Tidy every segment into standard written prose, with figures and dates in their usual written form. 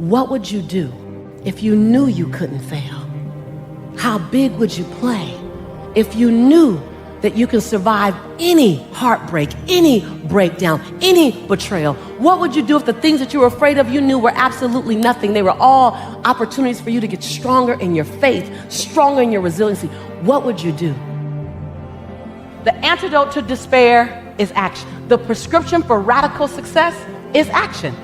What would you do if you knew you couldn't fail? How big would you play if you knew that you can survive any heartbreak, any breakdown, any betrayal? What would you do if the things that you were afraid of you knew were absolutely nothing? They were all opportunities for you to get stronger in your faith, stronger in your resiliency. What would you do? The antidote to despair is action. The prescription for radical success is action.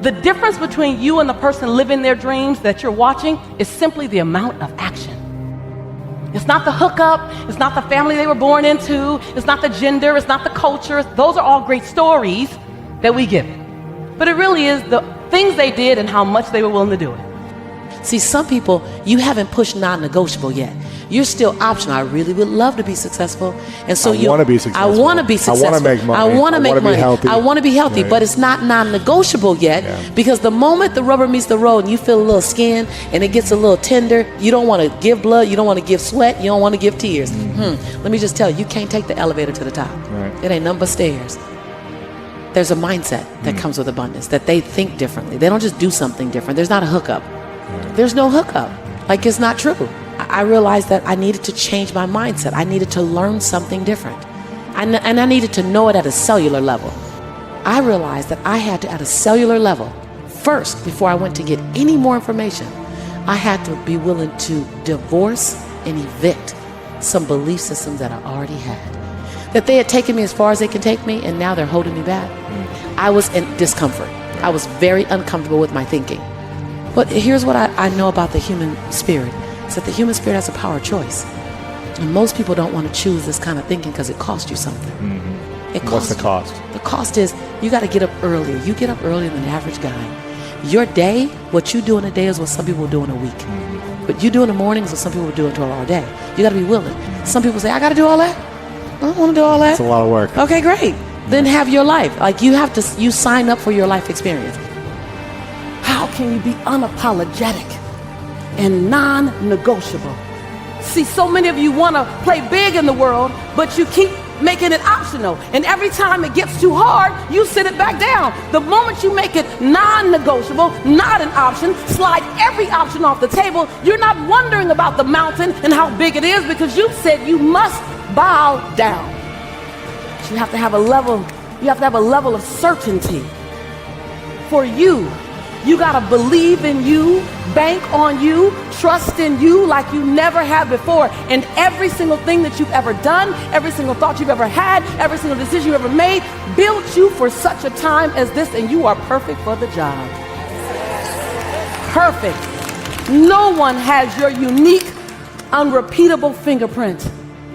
The difference between you and the person living their dreams that you're watching is simply the amount of action. It's not the hookup, it's not the family they were born into, it's not the gender, it's not the culture. Those are all great stories that we give. But it really is the things they did and how much they were willing to do it. See, some people, you haven't pushed non-negotiable yet. You're still optional. I really would love to be successful. And so I want to be successful. I want to be successful. I want to make money. I want to make money. Be healthy. I want to be healthy, right. But it's not non-negotiable yet because the moment the rubber meets the road and you feel a little skin and it gets a little tender, you don't want to give blood, you don't want to give sweat, you don't want to give tears. Let me just tell you, you can't take the elevator to the top. Right. It ain't nothing but stairs. There's a mindset that comes with abundance, that they think differently. They don't just do something different. There's not a hookup. There's no hookup. Like, it's not true. I realized that I needed to change my mindset. I needed to learn something different. And I needed to know it at a cellular level. I realized that I had to, at a cellular level, first, before I went to get any more information, I had to be willing to divorce and evict some belief systems that I already had. That they had taken me as far as they can take me, and now they're holding me back. I was in discomfort. I was very uncomfortable with my thinking. But here's what I know about the human spirit. It's that the human spirit has a power of choice. And most people don't want to choose this kind of thinking because it costs you something. What's the cost? The cost is you got to get up earlier. You get up earlier than the average guy. Your day, what you do in a day is what some people do in a week. But you do in the mornings what some people do in 12-hour day. You got to be willing. Some people say, I got to do all that? I don't want to do all that. It's a lot of work. Okay, great. Then have your life. Like, you sign up for your life experience. How can you be unapologetic and non-negotiable? See, so many of you want to play big in the world, but you keep making it optional. And every time it gets too hard, you sit it back down. The moment you make it non-negotiable, not an option, slide every option off the table, you're not wondering about the mountain and how big it is because you said you must bow down. But you have to have a level of certainty for you. You gotta believe in you, bank on you, trust in you like you never have before. And every single thing that you've ever done, every single thought you've ever had, every single decision you've ever made, built you for such a time as this, and you are perfect for the job. Perfect. No one has your unique, unrepeatable fingerprint.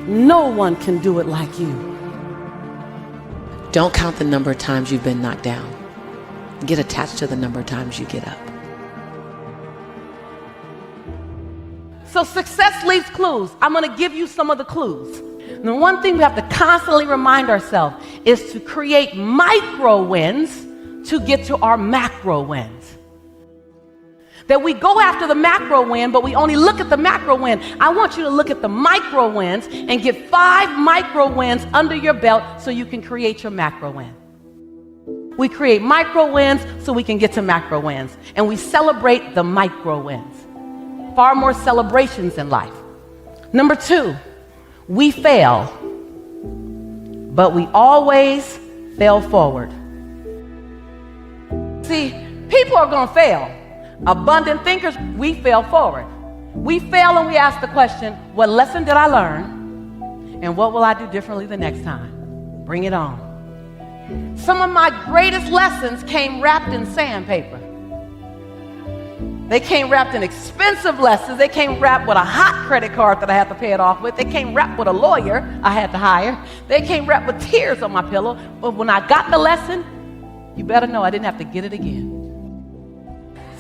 No one can do it like you. Don't count the number of times you've been knocked down. Get attached to the number of times you get up. So success leaves clues. I'm going to give you some of the clues. And the one thing we have to constantly remind ourselves is to create micro wins to get to our macro wins. That we go after the macro win, but we only look at the macro win. I want you to look at the micro wins and get 5 micro wins under your belt so you can create your macro win. We create micro wins so we can get to macro wins. And we celebrate the micro wins. Far more celebrations in life. Number 2, we fail, but we always fail forward. See, people are going to fail. Abundant thinkers, we fail forward. We fail and we ask the question, what lesson did I learn? And what will I do differently the next time? Bring it on. Some of my greatest lessons came wrapped in sandpaper. They came wrapped in expensive lessons. They came wrapped with a hot credit card that I had to pay it off with. They came wrapped with a lawyer I had to hire. They came wrapped with tears on my pillow. But when I got the lesson, you better know I didn't have to get it again.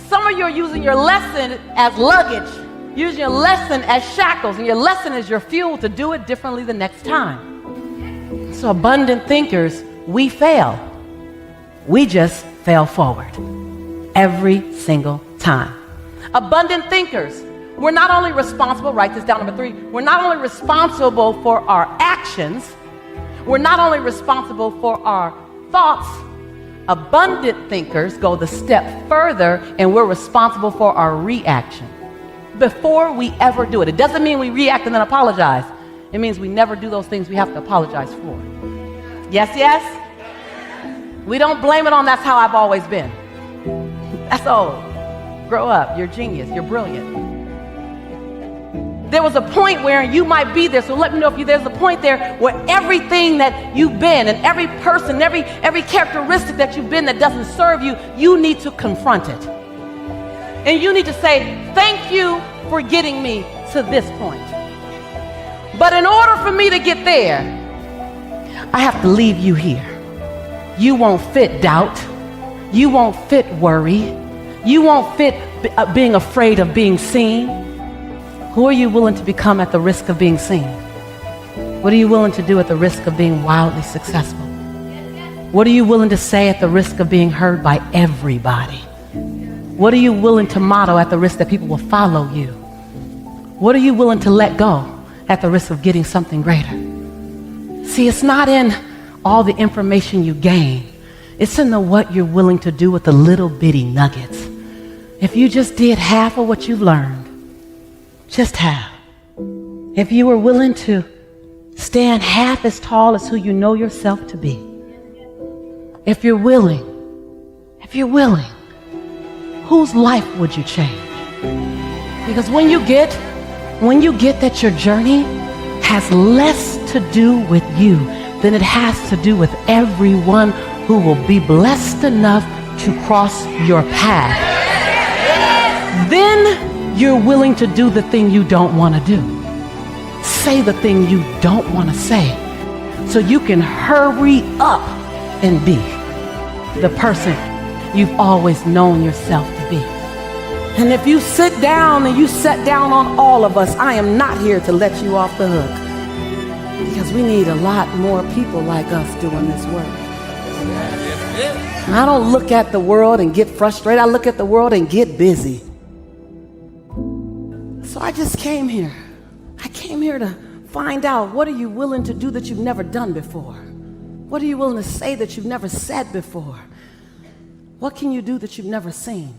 Some of you are using your lesson as luggage, using your lesson as shackles, and your lesson is your fuel to do it differently the next time. So abundant thinkers, we fail. We just fail forward every single time. Abundant thinkers, we're not only responsible, write this down, number 3, we're not only responsible for our actions, we're not only responsible for our thoughts. Abundant thinkers go the step further, and we're responsible for our reaction before we ever do it. It doesn't mean we react and then apologize. It means we never do those things we have to apologize for. Yes, yes? We don't blame it on that's how I've always been. That's old. Grow up. You're genius. You're brilliant. There was a point where you might be there, so let me know if there's a point there where everything that you've been and every person, every characteristic that you've been that doesn't serve you, you need to confront it. And you need to say, thank you for getting me to this point. But in order for me to get there, I have to leave you here. You won't fit doubt. You won't fit worry. You won't fit being afraid of being seen. Who are you willing to become at the risk of being seen? What are you willing to do at the risk of being wildly successful? What are you willing to say at the risk of being heard by everybody? What are you willing to model at the risk that people will follow you? What are you willing to let go at the risk of getting something greater? See, it's not in all the information you gain. It's in the what you're willing to do with the little bitty nuggets. If you just did half of what you've learned, just half. If you were willing to stand half as tall as who you know yourself to be. If you're willing, whose life would you change? Because when you get that your journey has less to do with you than it has to do with everyone who will be blessed enough to cross your path, then you're willing to do the thing you don't want to do. Say the thing you don't want to say so you can hurry up and be the person you've always known yourself to be. And if you sit down and you set down on all of us, I am not here to let you off the hook, because we need a lot more people like us doing this work. I don't look at the world and get frustrated. I look at the world and get busy. So I just came here. I came here to find out, what are you willing to do that you've never done before? What are you willing to say that you've never said before? What can you do that you've never seen?